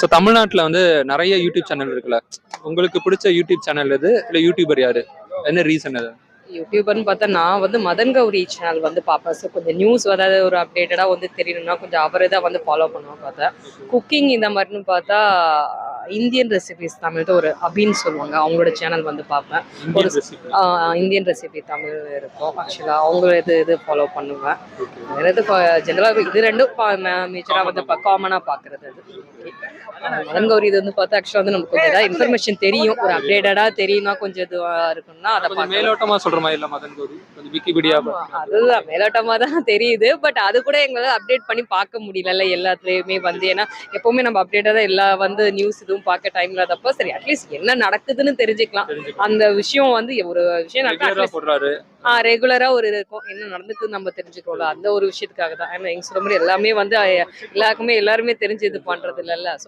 So தமிழ்நாட்டில் வந்து நிறைய யூடியூப் சேனல் இருக்குல்ல. உங்களுக்கு பிடிச்ச யூடியூப் சேனல் எது, இல்லை யூடியூபர் யாரு, என்ன ரீசன் அது? யூடியூபர்னு பார்த்தா நான் வந்து மதன் கௌரி சேனல் வந்து பார்ப்பேன். ஸோ கொஞ்சம் நியூஸ் அதாவது ஒரு அப்டேட்டடாக வந்து தெரியணும்னா கொஞ்சம் அவரை தான் வந்து ஃபாலோ பண்ணுவேன் பார்த்தேன். குக்கிங் இந்த மாதிரின்னு பார்த்தா இந்தியன் ரெசிபிஸ் தமிழ்ட்டு ஒரு அபின்னு சொல்லுவாங்க, அவங்களோட சேனல் வந்து பார்ப்பேன். ஒரு Indian recipe. Indian recipe Tamil இருக்கும். ஆக்சுவலாக அவங்க இது ஃபாலோ பண்ணுவேன். வேறு எது ஜென்ரலாக இது ரெண்டும் மேஜராக வந்து காமனாக பார்க்குறது அது. ஓகே, மதன் கௌரி இது வந்து பார்த்தா ஆக்சுவலாக வந்து நமக்கு கொஞ்சம் ஏதாவது இன்ஃபர்மேஷன் தெரியும், ஒரு அப்டேட்டடாக தெரியும்னா கொஞ்சம் இதுவாக இருக்கும்னா அதை கொஞ்சம் பார்க்கலாம். மேலோட்டமா சொல்ற மாதிரி இல்ல மதன் கௌரி, கொஞ்சம் விக்கிபீடியா. அதுதான் மேலோட்டமா தான் தெரியுது. பட் அது கூட எங்களால அப்டேட் பண்ணி பார்க்க முடியல எல்லாத்துலயுமே வந்து. ஏன்னா எப்பவுமே நம்ம அப்டேட்டா தான் எல்லா வந்து நியூஸ் இதுவும் பார்க்க டைம் இல்லாதப்ப சரி அட்லீஸ்ட் என்ன நடக்குதுன்னு தெரிஞ்சுக்கலாம். அந்த விஷயம் வந்து ஒரு விஷயம் ரெகுலரா போடுறாரு. ரெகுலரா ஒரு இருக்கும், என்ன நடந்துக்குன்னு நம்ம தெரிஞ்சுக்கோல, அந்த ஒரு விஷயத்துக்காக தான். ஏன்னா எங்க சொல்ல முடியும் எல்லாமே வந்து எல்லாருக்குமே எல்லாருமே தெரிஞ்சு இது பண்றது இல்லைல்ல.